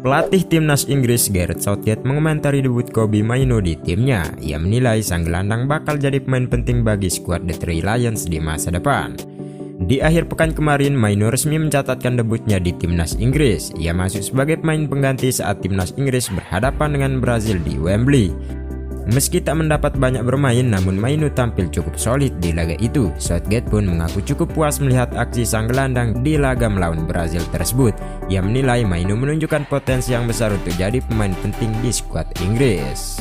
Pelatih timnas Inggris Gareth Southgate mengomentari debut Kobbie Mainoo di timnya. Ia menilai sang gelandang bakal jadi pemain penting bagi skuad The Three Lions di masa depan. Di akhir pekan kemarin, Mainoo resmi mencatatkan debutnya di timnas Inggris. Ia masuk sebagai pemain pengganti saat timnas Inggris berhadapan dengan Brazil di Wembley. Meski tak mendapat banyak bermain, namun Mainoo tampil cukup solid di laga itu. Southgate pun mengaku cukup puas melihat aksi sang gelandang di laga melawan Brazil tersebut. Ia menilai Mainoo menunjukkan potensi yang besar untuk jadi pemain penting di skuad Inggris.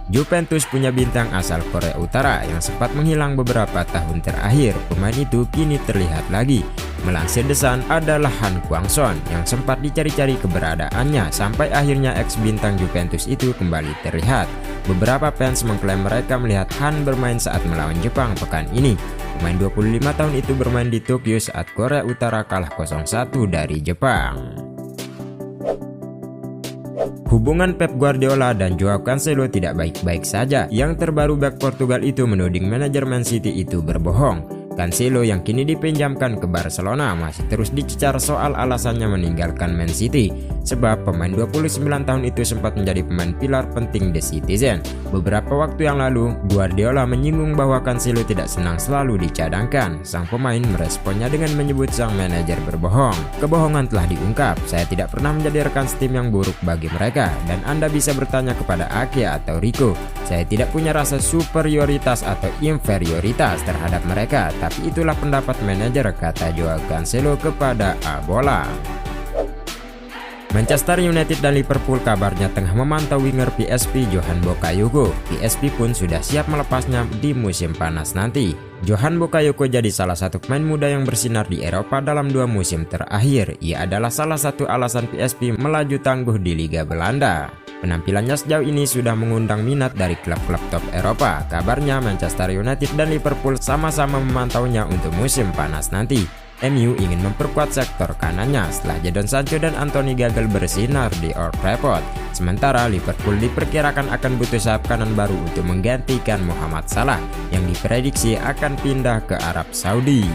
Juventus punya bintang asal Korea Utara yang sempat menghilang beberapa tahun terakhir. Pemain itu kini terlihat lagi. Melansir The Sun adalah Han Kwang-son yang sempat dicari-cari keberadaannya sampai akhirnya ex-bintang Juventus itu kembali terlihat. Beberapa fans mengklaim mereka melihat Han bermain saat melawan Jepang pekan ini. Pemain 25 tahun itu bermain di Tokyo saat Korea Utara kalah 0-1 dari Jepang. Hubungan Pep Guardiola dan Joao Cancelo tidak baik-baik saja. Yang terbaru bek Portugal itu menuding manajer Man City itu berbohong. Cancelo yang kini dipinjamkan ke Barcelona masih terus dicecar soal alasannya meninggalkan Man City. Sebab pemain 29 tahun itu sempat menjadi pemain pilar penting The Citizen. Beberapa waktu yang lalu, Guardiola menyinggung bahwa Cancelo tidak senang selalu dicadangkan. Sang pemain meresponnya dengan menyebut sang manajer berbohong. Kebohongan telah diungkap, saya tidak pernah menjadi rekan setim yang buruk bagi mereka. Dan Anda bisa bertanya kepada Ake atau Rico. Saya tidak punya rasa superioritas atau inferioritas terhadap mereka. Tapi itulah pendapat manajer, kata Joao Cancelo kepada Abola. Manchester United dan Liverpool kabarnya tengah memantau winger PSV Johan Bakayoko. PSV pun sudah siap melepasnya di musim panas nanti. Johan Bakayoko jadi salah satu pemain muda yang bersinar di Eropa dalam 2 musim terakhir. Ia adalah salah satu alasan PSV melaju tangguh di Liga Belanda. Penampilannya sejauh ini sudah mengundang minat dari klub-klub top Eropa. Kabarnya Manchester United dan Liverpool sama-sama memantaunya untuk musim panas nanti. MU ingin memperkuat sektor kanannya setelah Jadon Sancho dan Anthony gagal bersinar di Old Trafford. Sementara Liverpool diperkirakan akan butuh sayap kanan baru untuk menggantikan Mohamed Salah yang diprediksi akan pindah ke Arab Saudi.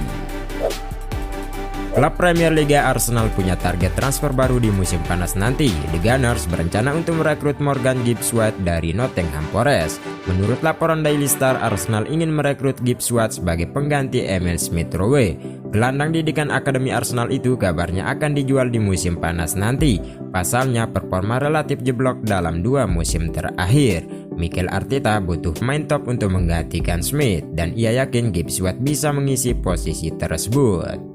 Klub Premier Liga Arsenal punya target transfer baru di musim panas nanti. The Gunners berencana untuk merekrut Morgan Gibbs-White dari Nottingham Forest. Menurut laporan Daily Star, Arsenal ingin merekrut Gibbs-White sebagai pengganti Emil Smith-Rowe. Gelandang didikan Akademi Arsenal itu kabarnya akan dijual di musim panas nanti. Pasalnya performa relatif jeblok dalam 2 musim terakhir. Mikel Arteta butuh pemain top untuk menggantikan Smith dan ia yakin Gibbs-White bisa mengisi posisi tersebut.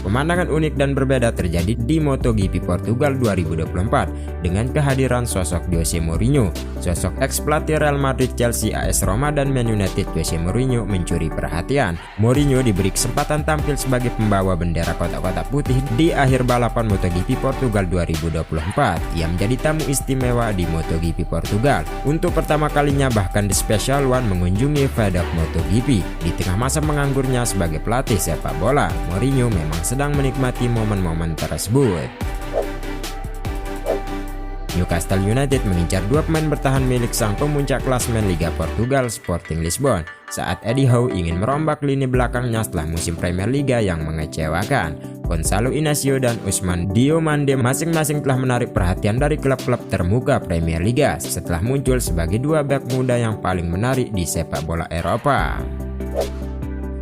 Pemandangan unik dan berbeda terjadi di MotoGP Portugal 2024 dengan kehadiran sosok Jose Mourinho. Sosok ex-pelatih Real Madrid, Chelsea, AS Roma, dan Man United, Jose Mourinho mencuri perhatian. Mourinho diberi kesempatan tampil sebagai pembawa bendera kotak-kotak putih di akhir balapan MotoGP Portugal 2024. Ia menjadi tamu istimewa di MotoGP Portugal. Untuk pertama kalinya bahkan The Special One mengunjungi paddock MotoGP. Di tengah masa menganggurnya sebagai pelatih sepak bola, Mourinho memang sedang menikmati momen-momen tersebut. Newcastle United mengincar 2 pemain bertahan milik sang pemuncak klasemen Liga Portugal, Sporting Lisbon, saat Eddie Howe ingin merombak lini belakangnya setelah musim Premier Liga yang mengecewakan. Gonçalo Inácio dan Ousmane Diomande masing-masing telah menarik perhatian dari klub-klub termuka Premier Liga setelah muncul sebagai 2 bek muda yang paling menarik di sepak bola Eropa.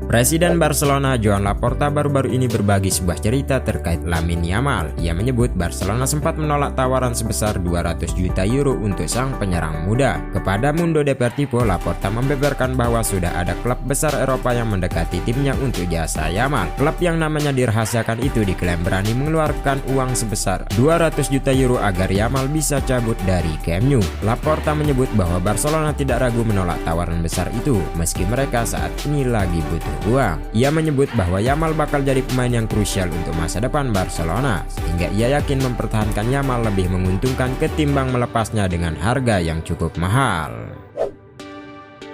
Presiden Barcelona Joan Laporta baru-baru ini berbagi sebuah cerita terkait Lamine Yamal. Ia menyebut Barcelona sempat menolak tawaran sebesar 200 juta euro untuk sang penyerang muda. Kepada Mundo Deportivo, Laporta membeberkan bahwa sudah ada klub besar Eropa yang mendekati timnya untuk jasa Yamal. Klub yang namanya dirahasiakan itu diklaim berani mengeluarkan uang sebesar 200 juta euro agar Yamal bisa cabut dari Camp Nou. Laporta menyebut bahwa Barcelona tidak ragu menolak tawaran besar itu meski mereka saat ini lagi butuh uang. Ia menyebut bahwa Yamal bakal jadi pemain yang krusial untuk masa depan Barcelona, sehingga ia yakin mempertahankan Yamal lebih menguntungkan ketimbang melepasnya dengan harga yang cukup mahal.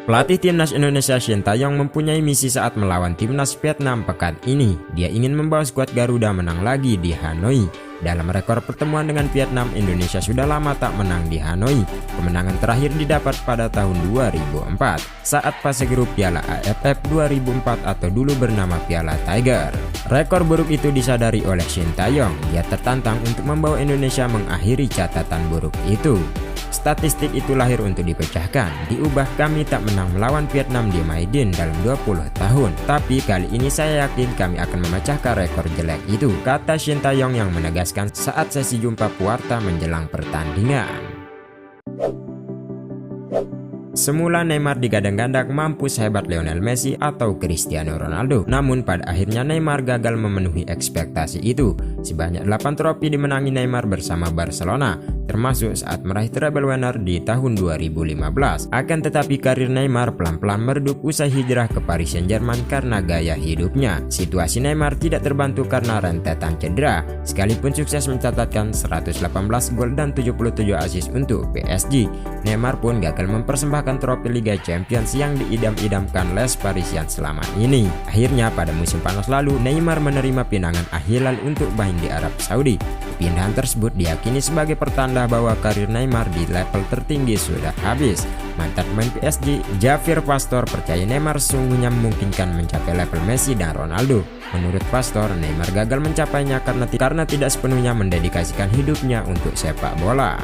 Pelatih timnas Indonesia Shin Tae-yong mempunyai misi saat melawan timnas Vietnam pekan ini. Dia ingin membawa skuad Garuda menang lagi di Hanoi. Dalam rekor pertemuan dengan Vietnam, Indonesia sudah lama tak menang di Hanoi. Kemenangan terakhir didapat pada tahun 2004 saat fase grup Piala AFF 2004 atau dulu bernama Piala Tiger. Rekor buruk itu disadari oleh Sintayong. Dia tertantang untuk membawa Indonesia mengakhiri catatan buruk itu. Statistik itu lahir untuk dipecahkan. Diubah, kami tak menang melawan Vietnam di Maidin dalam 20 tahun. Tapi kali ini saya yakin kami akan memecahkan rekor jelek itu, kata Sintayong yang menegaskan saat sesi jumpa pewarta menjelang pertandingan. Semula Neymar digadang-gadang mampu sehebat Lionel Messi atau Cristiano Ronaldo. Namun pada akhirnya Neymar gagal memenuhi ekspektasi itu. Sebanyak 8 trofi dimenangi Neymar bersama Barcelona, termasuk saat meraih treble winner di tahun 2015. Akan tetapi karir Neymar pelan-pelan meredup usai hijrah ke Paris Saint-Germain karena gaya hidupnya. Situasi Neymar tidak terbantu karena rentetan cedera. Sekalipun sukses mencatatkan 118 gol dan 77 assist untuk PSG, Neymar pun gagal mempersembahkan trofi Liga Champions yang diidam-idamkan Les Parisiens selama ini. Akhirnya pada musim panas lalu, Neymar menerima pinangan Al Hilal untuk main di Arab Saudi. Pindahan tersebut diyakini sebagai pertanda bahwa karir Neymar di level tertinggi sudah habis. Mantan pemain PSG, Javier Pastor, percaya Neymar sesungguhnya memungkinkan mencapai level Messi dan Ronaldo. Menurut Pastor, Neymar gagal mencapainya karena tidak sepenuhnya mendedikasikan hidupnya untuk sepak bola.